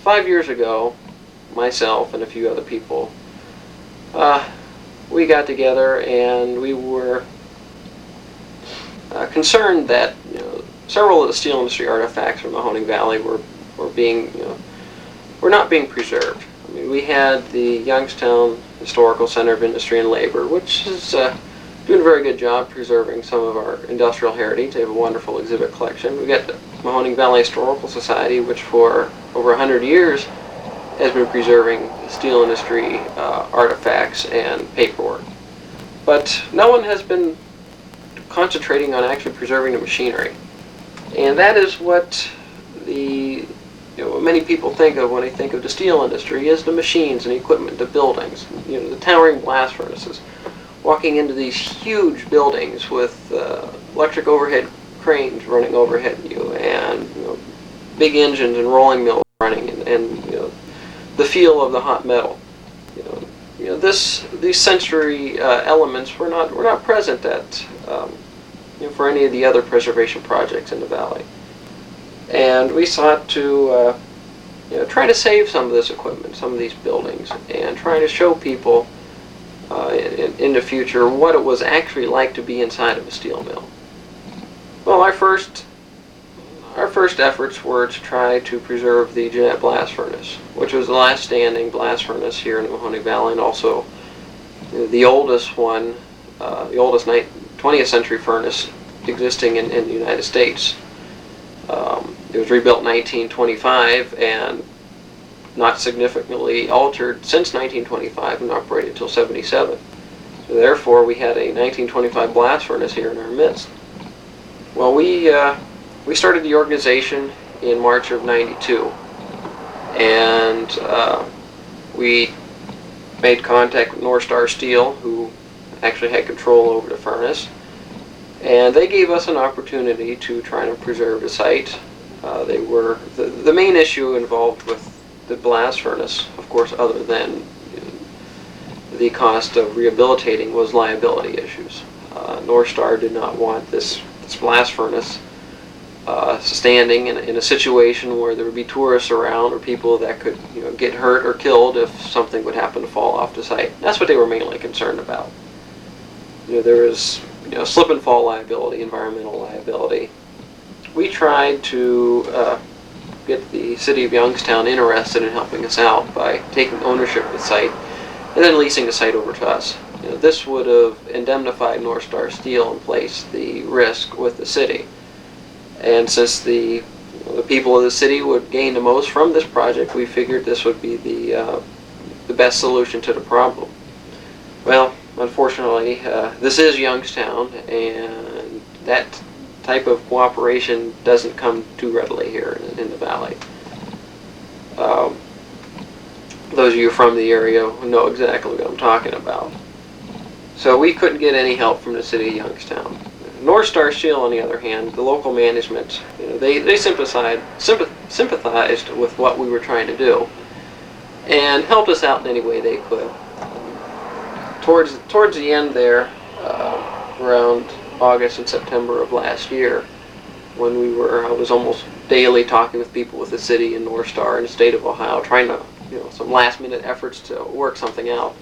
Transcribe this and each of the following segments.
5 years ago, myself and a few other people, we got together and we were concerned that several of the steel industry artifacts from Mahoning Valley were not being preserved. I mean, we had the Youngstown Historical Center of Industry and Labor, which is doing a very good job preserving some of our industrial heritage. They have a wonderful exhibit collection. We got the Mahoning Valley Historical Society, which for over 100 years has been preserving steel industry artifacts and paperwork. But no one has been concentrating on actually preserving the machinery. And that is what what many people think of when they think of the steel industry, is the machines and equipment, the buildings, the towering blast furnaces. Walking into these huge buildings with electric overhead cranes running overhead you, and big engines and rolling mills running, and the feel of the hot metal. These sensory elements were not present at for any of the other preservation projects in the valley. And we sought to try to save some of this equipment, some of these buildings, and try to show people in the future what it was actually like to be inside of a steel mill. Well, our first efforts were to try to preserve the Jeanette blast furnace, which was the last standing blast furnace here in the Mahoning Valley, and also the oldest one, the oldest 20th century furnace existing in the United States. It was rebuilt in 1925 and not significantly altered since 1925 and operated until 77. So therefore we had a 1925 blast furnace here in our midst. Well, we started the organization in March of '92, and we made contact with North Star Steel, who actually had control over the furnace, and they gave us an opportunity to try to preserve the site. The main issue involved with the blast furnace, of course, other than the cost of rehabilitating, was liability issues. North Star did not want this blast furnace standing in a situation where there would be tourists around or people that could get hurt or killed if something would happen to fall off the site. That's what they were mainly concerned about. There is slip and fall liability, environmental liability. We tried to get the city of Youngstown interested in helping us out by taking ownership of the site and then leasing the site over to us. This would have indemnified North Star Steel and placed the risk with the city. And since the people of the city would gain the most from this project, we figured this would be the best solution to the problem. Well, unfortunately, this is Youngstown, and that type of cooperation doesn't come too readily here in the valley. Those of you from the area know exactly what I'm talking about. So we couldn't get any help from the city of Youngstown. North Star Steel, on the other hand, the local management, they sympathized with what we were trying to do and helped us out in any way they could. Towards the end there, around August and September of last year, when I was almost daily talking with people with the city and North Star and the state of Ohio, trying to, some last-minute efforts to work something out.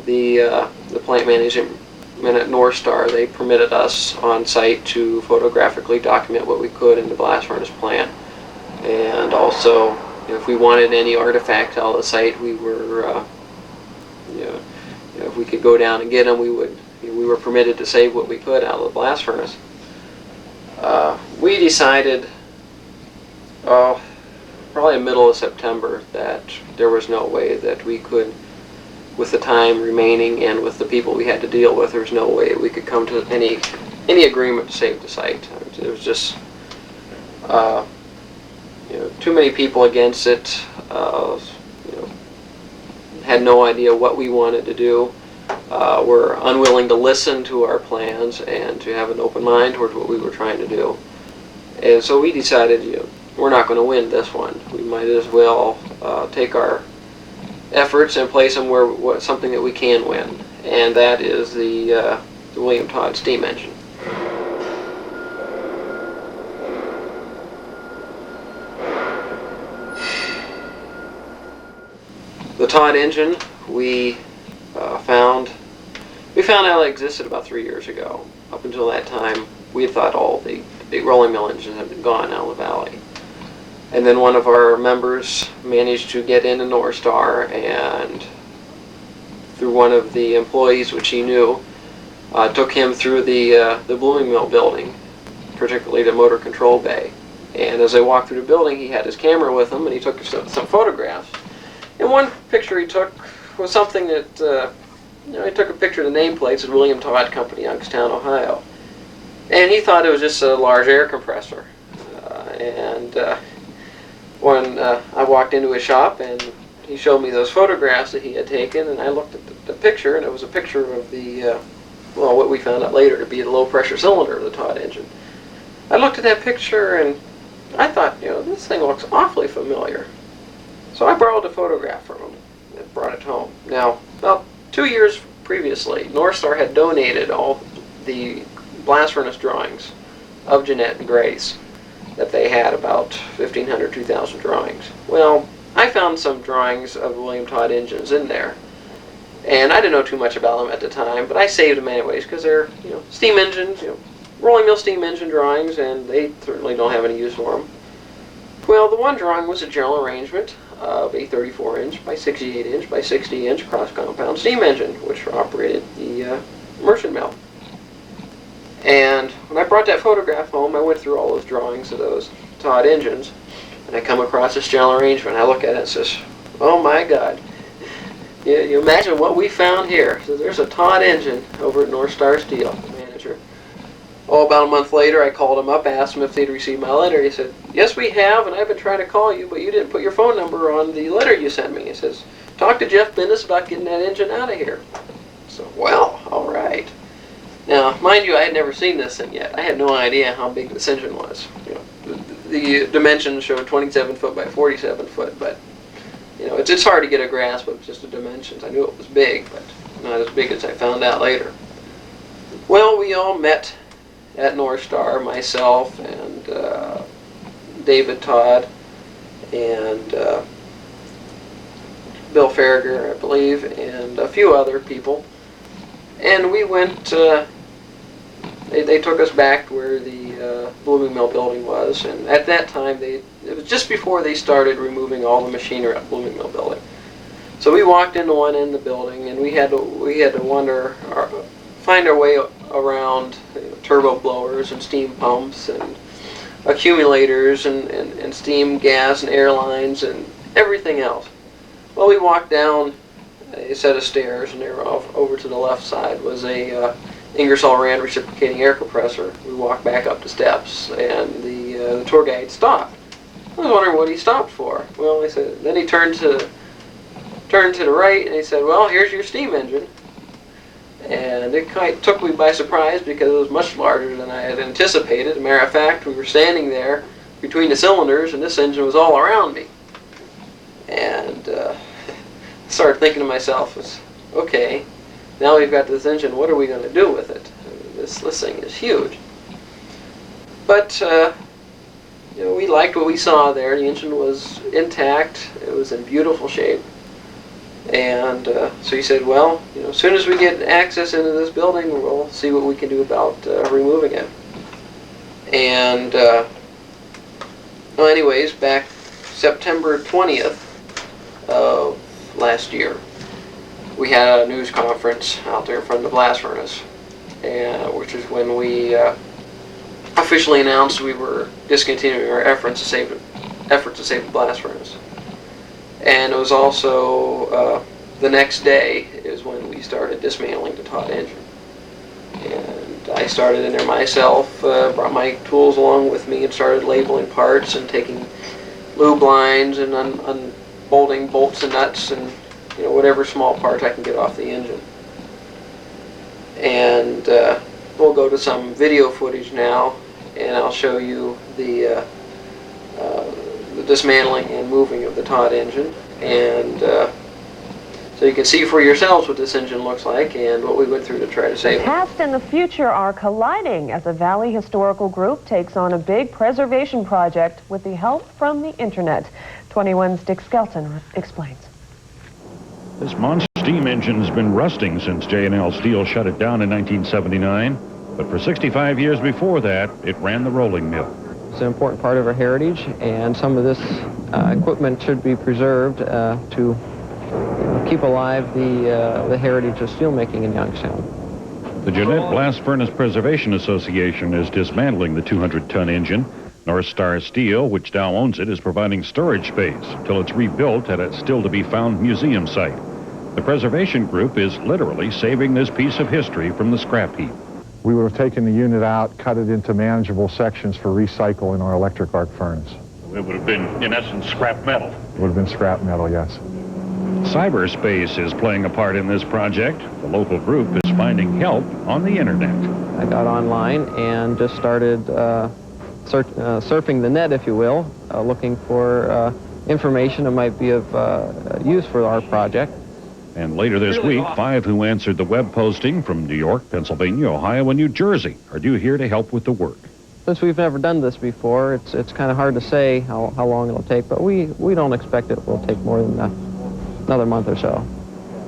The plant management at North Star, they permitted us on site to photographically document what we could in the blast furnace plant, and also if we wanted any artifacts out of the site, we were if we could go down and get them, we were permitted to save what we could out of the blast furnace. We decided, probably in the middle of September, that there was no way that we could, with the time remaining and with the people we had to deal with, there was no way we could come to any agreement to save the site. It was just too many people against it. Had no idea what we wanted to do. Were unwilling to listen to our plans and to have an open mind towards what we were trying to do. And so we decided, we're not going to win this one. We might as well take our efforts and place them where something that we can win, and that is the William Todd steam engine. Todd engine we found out it existed about 3 years ago. Up until that time, we had thought all the big rolling mill engines had been gone out of the valley. And then one of our members managed to get into North Star, and through one of the employees which he knew, took him through the blooming mill building, particularly the motor control bay. And as I walked through the building, he had his camera with him, and he took some photographs. And one picture he took was something that, he took a picture of the nameplates at William Todd Company, Youngstown, Ohio. And he thought it was just a large air compressor. When I walked into his shop, and he showed me those photographs that he had taken, and I looked at the picture, and it was a picture of the, what we found out later to be the low-pressure cylinder of the Todd engine. I looked at that picture, and I thought, this thing looks awfully familiar. So I borrowed a photograph from him and brought it home. Now, about 2 years previously, North Star had donated all the blast furnace drawings of Jeanette and Grace that they had, about 1,500, 2,000 drawings. Well, I found some drawings of William Todd engines in there, and I didn't know too much about them at the time, but I saved them anyways because they're, steam engines, rolling mill steam engine drawings, and they certainly don't have any use for them. Well, the one drawing was a general arrangement of a 34-inch by 68-inch by 60-inch cross-compound steam engine, which operated the immersion mill. And when I brought that photograph home, I went through all those drawings of those Todd engines, and I come across this general arrangement. I look at it and says, oh my God. You imagine what we found here. So there's a Todd engine over at North Star Steel, the manager. Oh, about a month later, I called him up, asked him if they'd received my letter. He said, yes, we have, and I've been trying to call you, but you didn't put your phone number on the letter you sent me. He says, talk to Jeff Bendis about getting that engine out of here. So, well, all right. Now, mind you, I had never seen this thing yet. I had no idea how big this engine was. The dimensions showed 27 foot by 47 foot, but it's hard to get a grasp of just the dimensions. I knew it was big, but not as big as I found out later. Well, we all met at North Star, myself and David Todd and Bill Farragher, I believe, and a few other people. And we went, they took us back to where the blooming mill building was, and at that time, it was just before they started removing all the machinery at the blooming mill building. So we walked into one end of the building, and we had to find our way around turbo blowers and steam pumps and accumulators and steam, gas, and air lines and everything else. Well, we walked down a set of stairs, and there over to the left side was a Ingersoll Rand reciprocating air compressor. We walked back up the steps, and the tour guide stopped. I was wondering what he stopped for. Well, he said, then he turned to the right, and he said, well, here's your steam engine. And it kind of took me by surprise because it was much larger than I had anticipated. As a matter of fact, we were standing there between the cylinders, and this engine was all around me. And I started thinking to myself, okay, now we've got this engine, what are we going to do with it? This thing is huge. But we liked what we saw there. The engine was intact. It was in beautiful shape. And so he said, well, as soon as we get access into this building, we'll see what we can do about removing it. And well, anyways, back September 20th of last year, we had a news conference out there in front of the blast furnace, which is when we officially announced we were discontinuing our efforts to save the blast furnace. And it was also the next day is when we started dismantling the Todd engine. And I started in there myself, brought my tools along with me and started labeling parts and taking lube lines and unbolting bolts and nuts and whatever small parts I can get off the engine. And we'll go to some video footage now, and I'll show you the dismantling and moving of the Todd engine, and so you can see for yourselves what this engine looks like and what we went through to try to save it. The past and the future are colliding as the Valley Historical Group takes on a big preservation project with the help from the internet. 21's Dick Skelton explains. This monster steam engine's been rusting since J&L Steel shut it down in 1979. But for 65 years before that, it ran the rolling mill. It's an important part of our heritage, and some of this equipment should be preserved to keep alive the heritage of steelmaking in Youngstown. The Jeanette Blast Furnace Preservation Association is dismantling the 200-ton engine. North Star Steel, which now owns it, is providing storage space till it's rebuilt at a still-to-be-found museum site. The preservation group is literally saving this piece of history from the scrap heap. We would have taken the unit out, cut it into manageable sections for recycle in our electric arc furnace. It would have been, in essence, scrap metal. It would have been scrap metal, yes. Cyberspace is playing a part in this project. The local group is finding help on the internet. I got online and just started surfing the net, if you will, looking for information that might be of use for our project. And later this week, 5 who answered the web posting from New York, Pennsylvania, Ohio, and New Jersey are due here to help with the work. Since we've never done this before, it's kind of hard to say how long it'll take, but we don't expect it will take more than another month or so.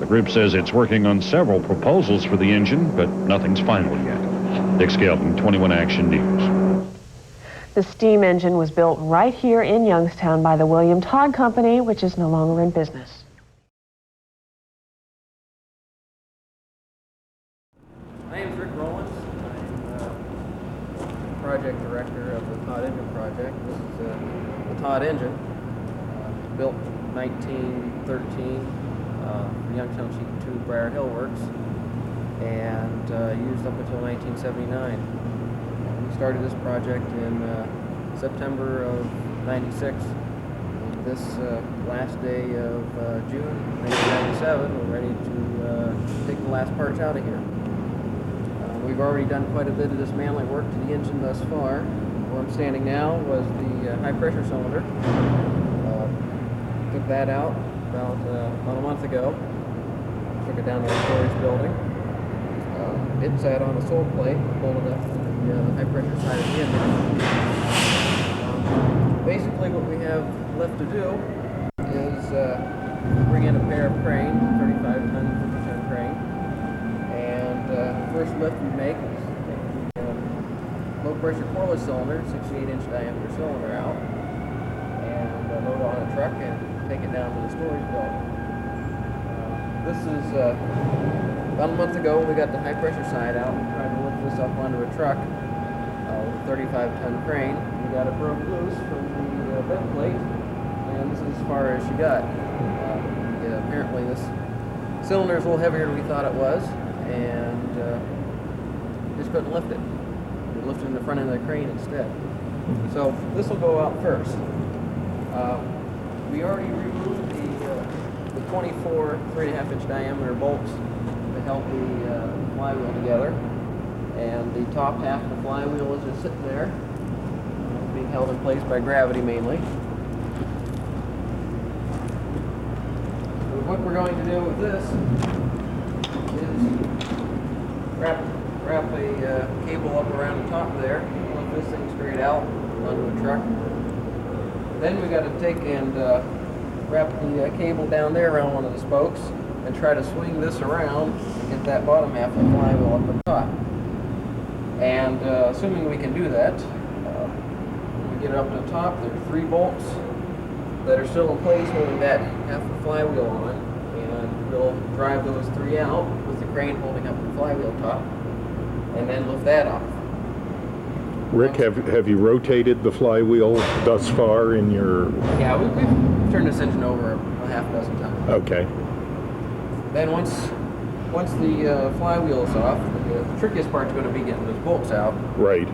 The group says it's working on several proposals for the engine, but nothing's final yet. Dick Skelton, 21 Action News. The steam engine was built right here in Youngstown by the William Todd Company, which is no longer in business. My name is Rick Rollins. I'm project director of the Todd engine project. This is the Todd engine, built in 1913, Youngstown Sheet 2 PrairieWorks, and used up until 1979. We started this project in September of '96. This last day of June 1997, we're ready to take the last parts out of here. We've already done quite a bit of dismantling work to the engine thus far. Where I'm standing now was the high pressure cylinder. Took that out about a month ago. Took it down to the storage building. It sat on a sole plate, pulled it up to the high pressure side of the engine. Basically what we have left to do is bring in a pair of cranes, 35-ton, 50-ton crane. And the first lift we make is take the low pressure coreless cylinder, 68-inch diameter cylinder out, and load it on a truck and take it down to the storage building. This is about a month ago when we got the high pressure side out and tried to lift this up onto a truck with a 35-ton crane. We got it broke loose from the bed plate, and this is as far as she got. Apparently this cylinder is a little heavier than we thought it was, and just couldn't lift it. We lifted in the front end of the crane instead. So this will go out first. We already removed the 24 3.5-inch diameter bolts to help the flywheel together, and the top half of the flywheel is just sitting there, being held in place by gravity mainly. So what we're going to do with this is wrap a cable up around the top there, lift this thing straight out onto a truck. Then we got to take and wrap the cable down there around one of the spokes and try to swing this around and get that bottom half of the flywheel up the top. And assuming we can do that, when we get it up to the top, there are 3 bolts that are still in place holding that half of the flywheel on, and we'll drive those 3 out with the crane holding up the flywheel top, and then lift that off. Rick, have you rotated the flywheel thus far in your... Yeah, we've turned this engine over a half dozen times. Okay. Then once the flywheel is off, the trickiest part is going to be getting those bolts out. Right.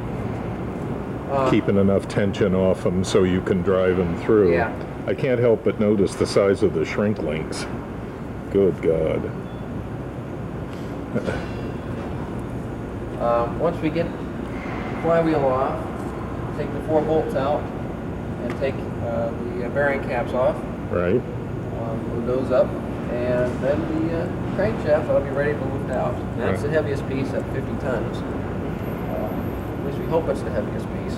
Keeping enough tension off them so you can drive them through. Yeah. I can't help but notice the size of the shrink links. Good God. Once we get the flywheel off, take the 4 bolts out and take the bearing caps off. Right. Move those up, and then the crankshaft ought to be ready to lift out. And that's the heaviest piece at 50 tons. At least we hope it's the heaviest piece.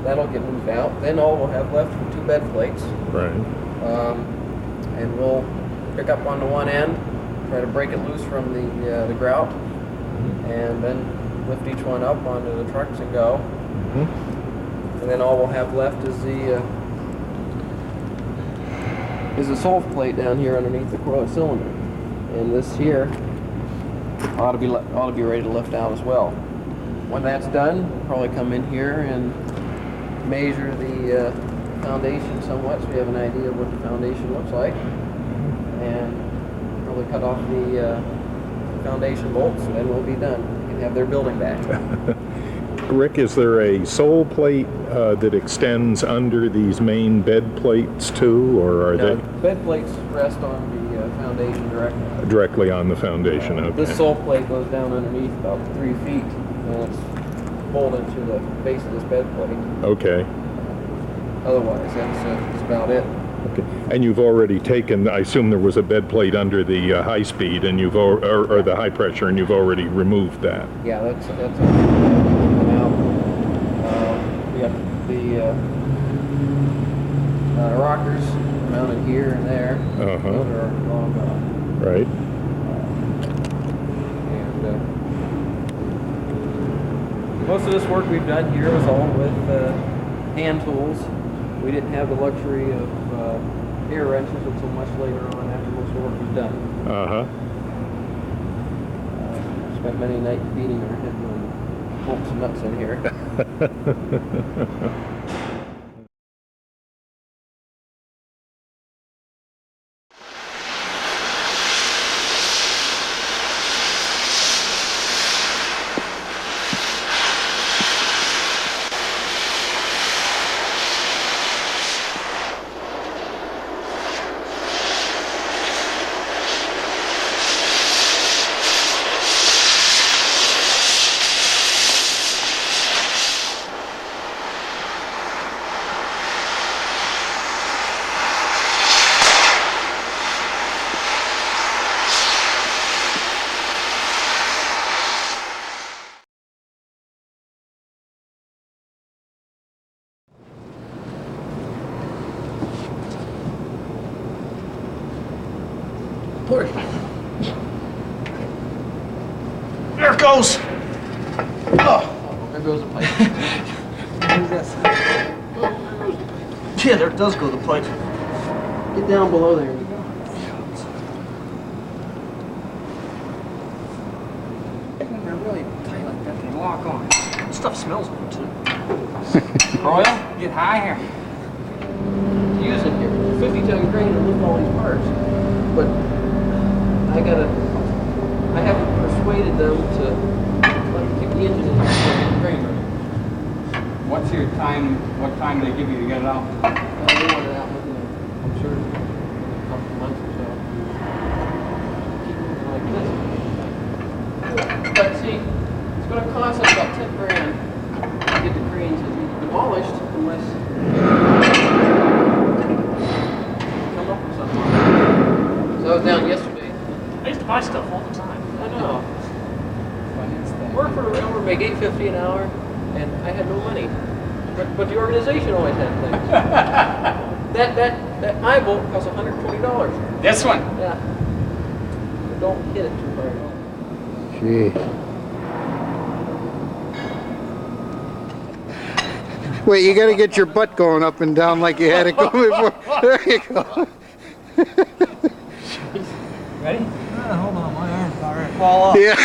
That'll get moved out. Then all we'll have left are 2 bed plates. Right. and we'll pick up on the one end, try to break it loose from the grout, and then lift each one up onto the trucks and go. And then all we'll have left is the solve plate down here underneath the coil cylinder, and this here ought to be ready to lift out as well. When that's done, we'll probably come in here and measure the foundation somewhat, so we have an idea of what the foundation looks like, and probably cut off the foundation bolts, and then we'll be done. We can have their building back. Rick, is there a sole plate that extends under these main bed plates too, or are they? Bed plates rest on the foundation directly. Directly on the foundation, okay. This sole plate goes down underneath about 3 feet, and it's bolted to the base of this bed plate. Okay. Otherwise, that's about it. Okay. And you've already taken, I assume there was a bed plate under the high speed, and or the high pressure, and you've already removed that. Yeah, that's out. We got the rockers mounted here and there. Those are all gone. Right. And most of this work we've done here was all with hand tools. We didn't have the luxury of air wrenches until much later on after most of the work was done. Spent many nights beating our heads on bolts and nuts in here. Push. There it goes. Oh, there goes the pipe. Yeah, there does go the pipe. Get down below there. They're really tight like that. They lock on. This stuff smells good too. Royal? Get high here. Use it here. 50-ton crane to lift all these parts. But I haven't persuaded them to let me keep the engine in the crane running. What's your time, what time do they give you to get it out? They want it out within, I'm sure, a couple of months or so. Keep moving like this. But see, it's going to cost us about 10 grand to get the cranes demolished unless come up with something. So I was down yesterday. I used to buy stuff all the time. I know. Work for a railroad, make $8.50 an hour, and I had no money. But the organization always had things. that eye bolt cost $120. This one? Yeah. So don't hit it too hard. Gee. Wait, you gotta get your butt going up and down like you had it going before. There you go. Ready? Hold on, my arm's about ready to fall off. Yeah.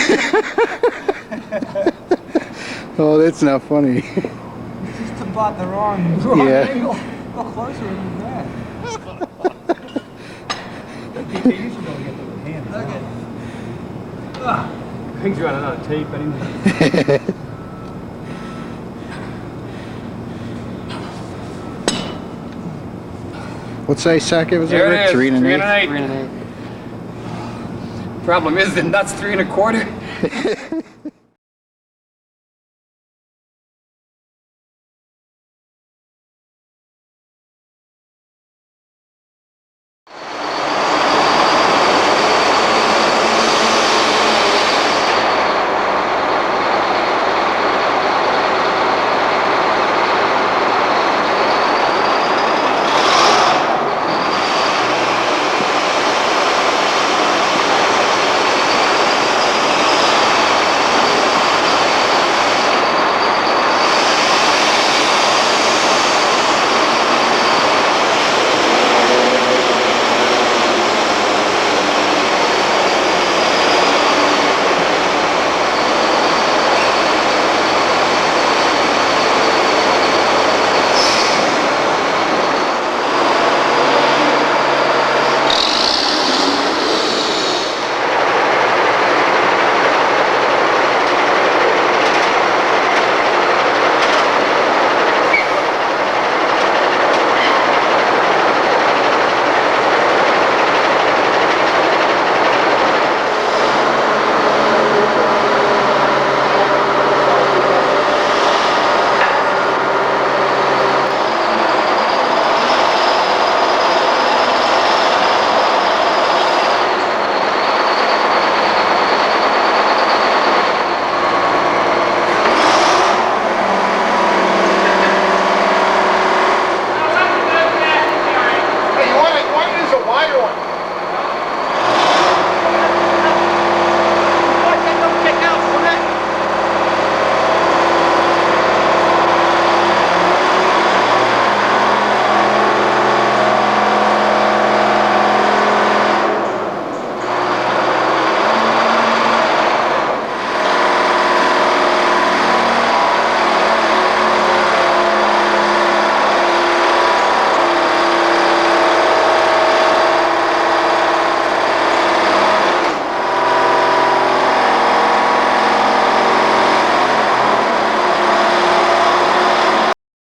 Oh, that's not funny. It's just about the wrong Yeah. angle. Go closer than that. You should go get the hand. Okay. Things running out of tape anyway. What size socket was There it, it Rick? is, 3 and 8? 3 and 8. Problem is the nut's 3 1/4.